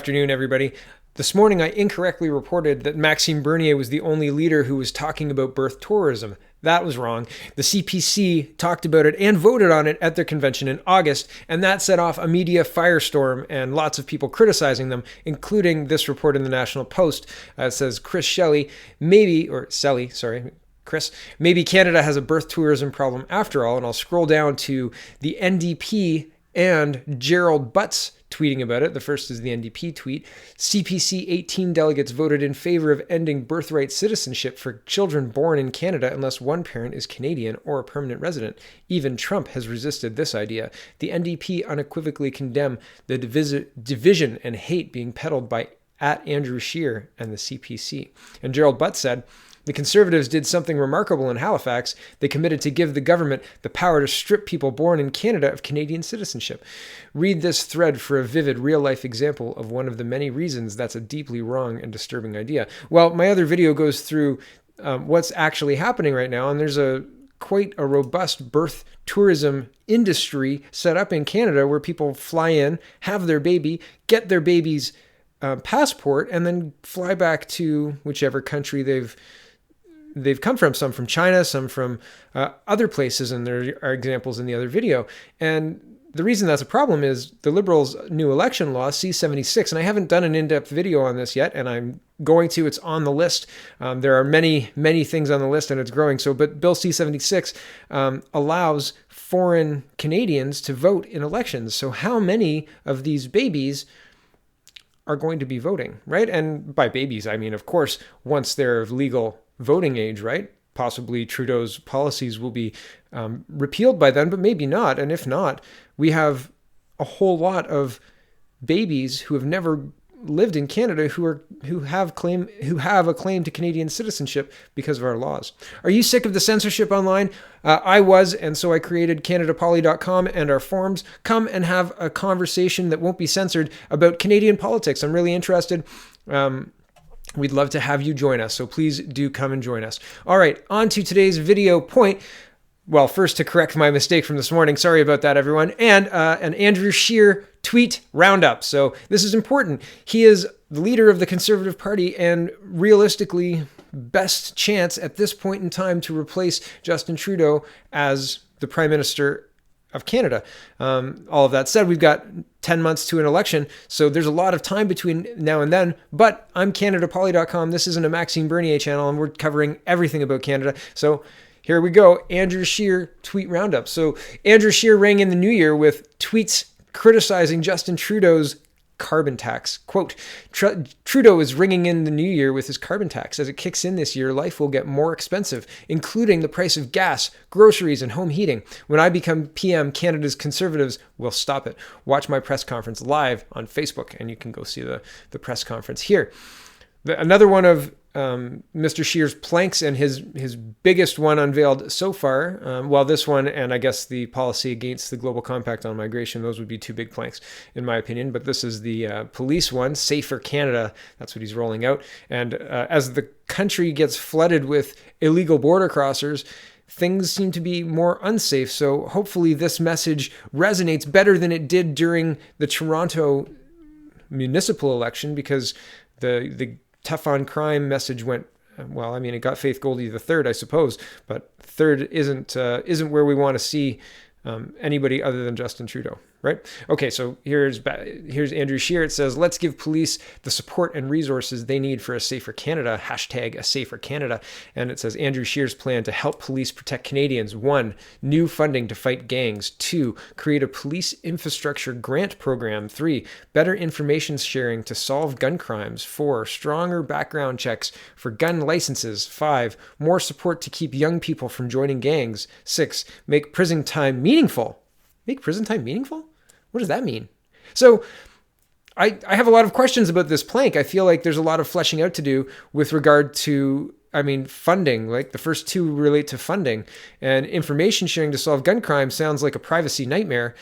Afternoon, everybody. This morning, I incorrectly reported that Maxime Bernier was the only leader who was talking about birth tourism. That was wrong. The CPC talked about it and voted on it at their convention in August, and that set off a media firestorm and lots of people criticizing them, including this report in the National Post. It says Chris Shelley, Chris, maybe Canada has a birth tourism problem after all, and I'll scroll down to the NDP and Gerald Butts tweeting about it. The first is the NDP tweet. CPC 18 delegates voted in favor of ending birthright citizenship for children born in Canada unless one parent is Canadian or a permanent resident. Even Trump has resisted this idea. The NDP unequivocally condemn the division and hate being peddled by Andrew Scheer and the CPC. And Gerald Butts said, the Conservatives did something remarkable in Halifax. They committed to give the government the power to strip people born in Canada of Canadian citizenship. Read this thread for a vivid real-life example of one of the many reasons that's a deeply wrong and disturbing idea. Well, my other video goes through what's actually happening right now, and there's quite a robust birth tourism industry set up in Canada where people fly in, have their baby, get their baby's passport, and then fly back to whichever country they've come from, some from China, some from other places, and there are examples in the other video. And the reason that's a problem is the Liberals' new election law, C-76, and I haven't done an in-depth video on this yet, and I'm going to. It's on the list. There are many, many things on the list, and it's growing. But Bill C-76 allows foreign Canadians to vote in elections. So how many of these babies are going to be voting, right? And by babies, I mean, of course, once they're of legal voting age, right? Possibly Trudeau's policies will be repealed by then, but maybe not. And if not, we have a whole lot of babies who have never lived in Canada who have a claim to Canadian citizenship because of our laws. Are you sick of the censorship online? I was, and so I created CanadaPoly.com and our forums. Come and have a conversation that won't be censored about Canadian politics. I'm really interested. We'd love to have you join us, so please do come and join us. All right, on to today's video point. Well, first to correct my mistake from this morning. Sorry about that, everyone. And an Andrew Scheer tweet roundup. So this is important. He is the leader of the Conservative Party and realistically best chance at this point in time to replace Justin Trudeau as the Prime Minister of Canada. All of that said, we've got 10 months to an election, so there's a lot of time between now and then, but I'm CanadaPoly.com. This isn't a Maxime Bernier channel, and we're covering everything about Canada. So here we go. Andrew Scheer tweet roundup. So Andrew Scheer rang in the new year with tweets criticizing Justin Trudeau's carbon tax. Quote, Trudeau is ringing in the new year with his carbon tax. As it kicks in this year, life will get more expensive, including the price of gas, groceries, and home heating. When I become PM, Canada's Conservatives will stop it. Watch my press conference live on Facebook, and you can go see the press conference here. Another one of Mr. Scheer's planks, and his biggest one unveiled so far, well, this one and I guess the policy against the Global Compact on migration, those would be two big planks in my opinion, but this is the police one, Safer Canada, that's what he's rolling out. And as the country gets flooded with illegal border crossers, things seem to be more unsafe, so hopefully this message resonates better than it did during the Toronto municipal election, because the tough on crime message went, well, I mean, it got Faith Goldie the third, I suppose, but third isn't where we want to see anybody other than Justin Trudeau, right? Okay, so here's Andrew Scheer. It says, let's give police the support and resources they need for a safer Canada, hashtag a safer Canada. And it says Andrew Scheer's plan to help police protect Canadians. 1, new funding to fight gangs. 2, create a police infrastructure grant program. 3, better information sharing to solve gun crimes. 4, stronger background checks for gun licenses. 5, more support to keep young people from joining gangs. 6, make prison time meaningful. Make prison time meaningful? What does that mean? So I have a lot of questions about this plank. I feel like there's a lot of fleshing out to do with regard to, I mean, funding. Like the first two relate to funding, and information sharing to solve gun crime sounds like a privacy nightmare.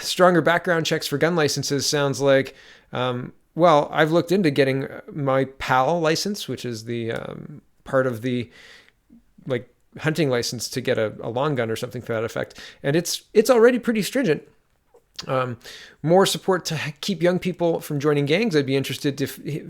Stronger background checks for gun licenses sounds like, well, I've looked into getting my PAL license, which is the part of the like hunting license to get a long gun or something to that effect. And it's already pretty stringent. More support to keep young people from joining gangs. I'd be interested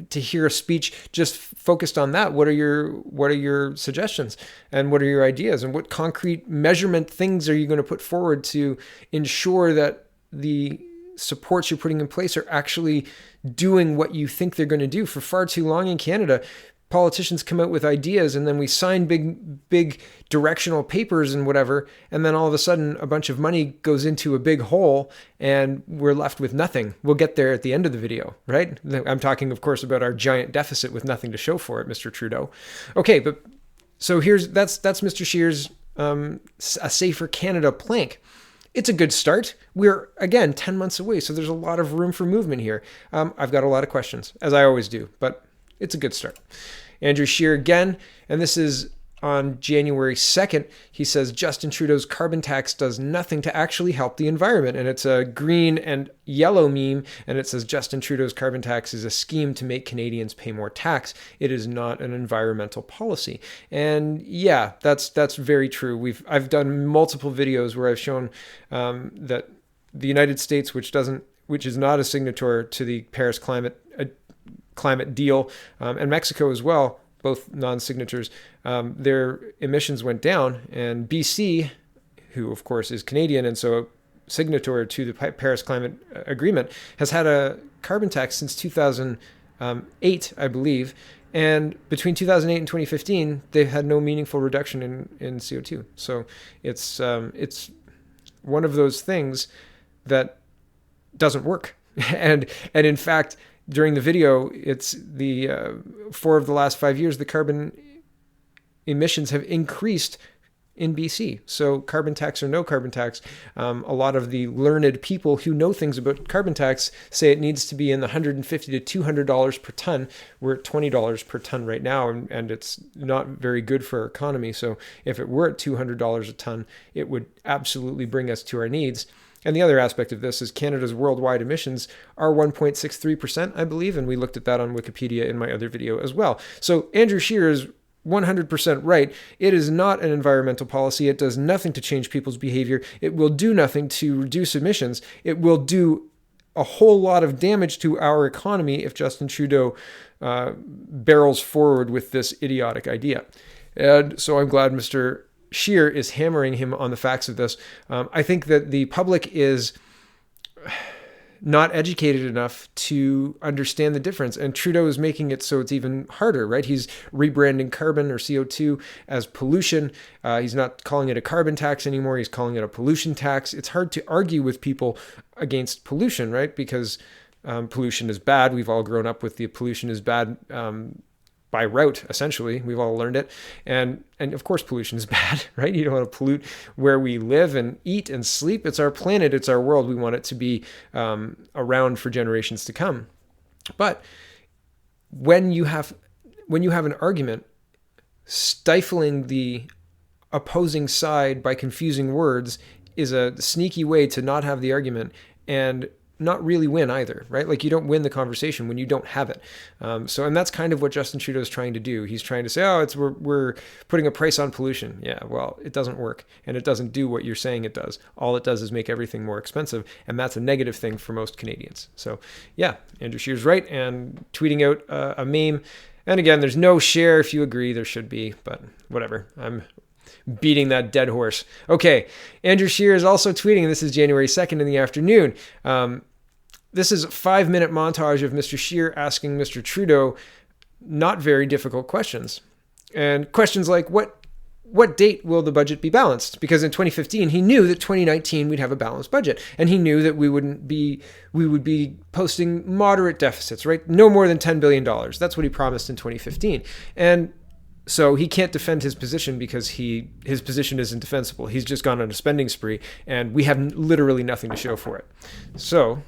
to hear a speech just focused on that. What are your suggestions, and what are your ideas, and what concrete measurement things are you going to put forward to ensure that the supports you're putting in place are actually doing what you think they're going to do? For far too long in Canada, politicians come out with ideas and then we sign big directional papers and whatever, and then all of a sudden a bunch of money goes into a big hole and we're left with nothing. We'll get there at the end of the video, right? I'm talking, of course, about our giant deficit with nothing to show for it, Mr. Trudeau. Okay, but so that's Mr. Scheer's a Safer Canada plank. It's a good start. We're, again, 10 months away, so there's a lot of room for movement here. I've got a lot of questions, as I always do, but it's a good start. Andrew Scheer again, and this is on January 2nd. He says Justin Trudeau's carbon tax does nothing to actually help the environment. And it's a green and yellow meme, and it says Justin Trudeau's carbon tax is a scheme to make Canadians pay more tax. It is not an environmental policy. And yeah, that's very true. I've done multiple videos where I've shown that the United States, which is not a signatory to the Paris climate deal, and Mexico as well, both non-signatories, their emissions went down. And BC, who of course is Canadian and so a signatory to the Paris Climate Agreement, has had a carbon tax since 2008, I believe. And between 2008 and 2015, they've had no meaningful reduction in CO2. So it's one of those things that doesn't work. And in fact, during the video, it's the 4 of the last 5 years, the carbon emissions have increased in BC. So carbon tax or no carbon tax, a lot of the learned people who know things about carbon tax say it needs to be in the $150 to $200 per ton. We're at $20 per ton right now, and it's not very good for our economy. So if it were at $200 a ton, it would absolutely bring us to our needs. And the other aspect of this is Canada's worldwide emissions are 1.63%, I believe, and we looked at that on Wikipedia in my other video as well. So Andrew Scheer is 100% right. It is not an environmental policy. It does nothing to change people's behavior. It will do nothing to reduce emissions. It will do a whole lot of damage to our economy if Justin Trudeau barrels forward with this idiotic idea. And so I'm glad Mr. Scheer is hammering him on the facts of this. I think that the public is not educated enough to understand the difference, and Trudeau is making it so it's even harder, right? He's rebranding carbon or CO2 as pollution. He's not calling it a carbon tax anymore. He's calling it a pollution tax. It's hard to argue with people against pollution, right? Because pollution is bad. We've all grown up with the pollution is bad by rote, essentially. We've all learned it. And of course, pollution is bad, right? You don't want to pollute where we live and eat and sleep. It's our planet. It's our world. We want it to be around for generations to come. But when you have an argument, stifling the opposing side by confusing words is a sneaky way to not have the argument and not really win either, right? Like, you don't win the conversation when you don't have it. And that's kind of what Justin Trudeau is trying to do. He's trying to say, we're putting a price on pollution. Yeah, well, it doesn't work, and it doesn't do what you're saying it does. All it does is make everything more expensive, and that's a negative thing for most Canadians. So yeah, Andrew Scheer's right, and tweeting out a meme. And again, there's no share if you agree. There should be, but whatever. I'm beating that dead horse. Okay, Andrew Scheer is also tweeting, and this is January 2nd in the afternoon. This is a 5-minute montage of Mr. Scheer asking Mr. Trudeau not very difficult questions. And questions like, what date will the budget be balanced? Because in 2015, he knew that 2019 we'd have a balanced budget. And he knew that we would be posting moderate deficits, right? No more than $10 billion. That's what he promised in 2015. And so he can't defend his position because his position isn't defensible. He's just gone on a spending spree, and we have literally nothing to show for it. So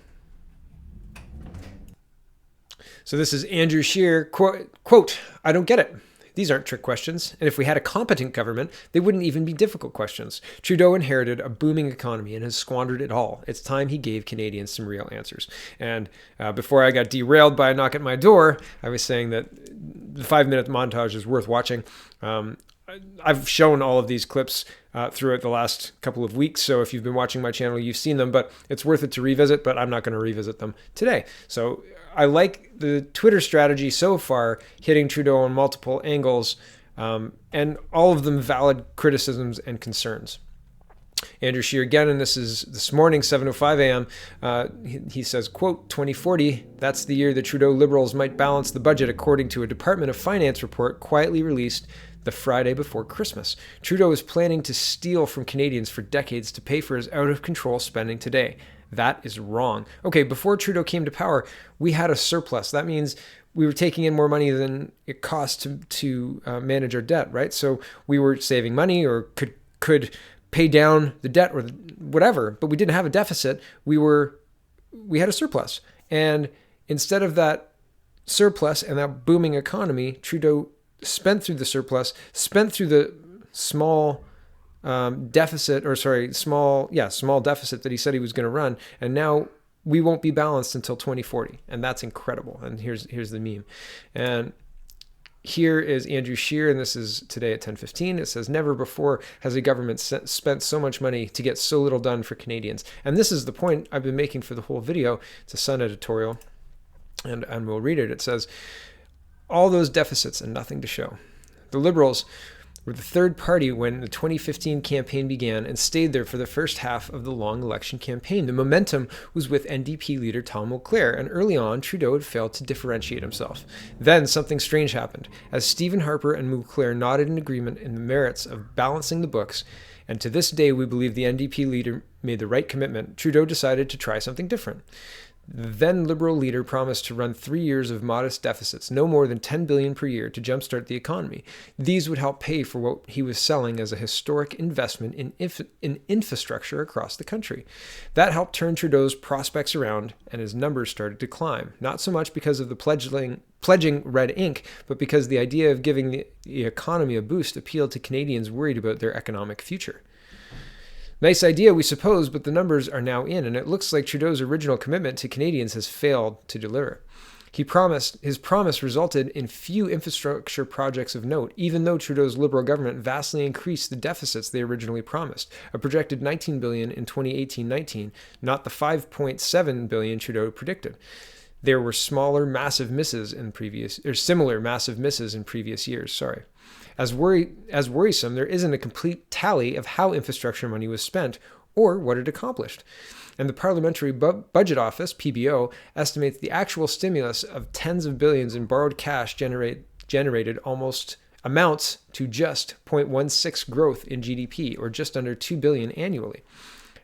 this is Andrew Scheer, quote, "I don't get it. These aren't trick questions. And if we had a competent government, they wouldn't even be difficult questions. Trudeau inherited a booming economy and has squandered it all. It's time he gave Canadians some real answers." And before I got derailed by a knock at my door, I was saying that the 5-minute montage is worth watching. I've shown all of these clips throughout the last couple of weeks. So if you've been watching my channel, you've seen them, but it's worth it to revisit, but I'm not going to revisit them today. So I like the Twitter strategy so far, hitting Trudeau on multiple angles, and all of them valid criticisms and concerns. Andrew Scheer again, and this is this morning, 7:05 a.m. He says, quote, 2040, that's the year the Trudeau Liberals might balance the budget according to a Department of Finance report quietly released the Friday before Christmas. Trudeau is planning to steal from Canadians for decades to pay for his out-of-control spending today. That is wrong. Okay, before Trudeau came to power, we had a surplus. That means we were taking in more money than it cost to manage our debt, right? So we were saving money, or could pay down the debt or whatever, but we didn't have a deficit. We had a surplus. And instead of that surplus and that booming economy, Trudeau spent through the surplus, spent through the small deficit that he said he was going to run. And now we won't be balanced until 2040. And that's incredible. And here's the meme. And here is Andrew Scheer, and this is today at 10:15. It says, never before has a government spent so much money to get so little done for Canadians. And this is the point I've been making for the whole video. It's a Sun editorial, and we'll read it. It says, all those deficits and nothing to show. The Liberals were the third party when the 2015 campaign began and stayed there for the first half of the long election campaign. The momentum was with NDP leader Tom Mulcair, and early on, Trudeau had failed to differentiate himself. Then something strange happened. As Stephen Harper and Mulcair nodded in agreement in the merits of balancing the books, and to this day we believe the NDP leader made the right commitment, Trudeau decided to try something different. The then Liberal leader promised to run 3 years of modest deficits, no more than $10 billion per year, to jumpstart the economy. These would help pay for what he was selling as a historic investment in infrastructure across the country. That helped turn Trudeau's prospects around, and his numbers started to climb, not so much because of the pledging red ink, but because the idea of giving the economy a boost appealed to Canadians worried about their economic future. Nice idea, we suppose, but the numbers are now in, and it looks like Trudeau's original commitment to Canadians has failed to deliver. His promise resulted in few infrastructure projects of note, even though Trudeau's Liberal government vastly increased the deficits they originally promised, a projected $19 billion in 2018-19, not the $5.7 billion Trudeau predicted. There were similar massive misses in previous years. As worrisome, there isn't a complete tally of how infrastructure money was spent or what it accomplished. And the Parliamentary Budget Office, PBO, estimates the actual stimulus of tens of billions in borrowed cash generated almost amounts to just 0.16 growth in GDP, or just under $2 billion annually.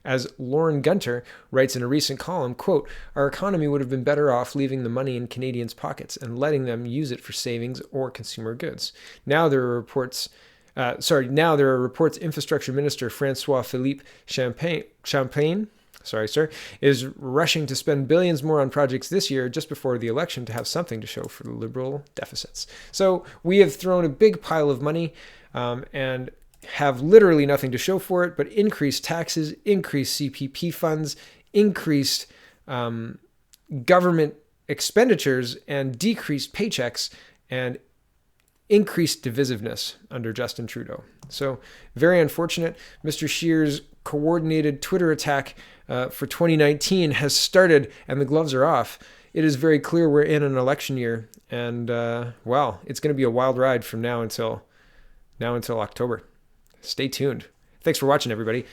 As Lauren Gunter writes in a recent column, quote, our economy would have been better off leaving the money in Canadians' pockets and letting them use it for savings or consumer goods. Now there are reports Infrastructure Minister Francois-Philippe Champagne is rushing to spend billions more on projects this year just before the election to have something to show for the Liberal deficits. So we have thrown a big pile of money and have literally nothing to show for it, but increased taxes, increased CPP funds, increased government expenditures, and decreased paychecks, and increased divisiveness under Justin Trudeau. So very unfortunate. Mr. Scheer's coordinated Twitter attack for 2019 has started, and the gloves are off. It is very clear we're in an election year, and it's going to be a wild ride from now until October. Stay tuned. Thanks for watching, everybody.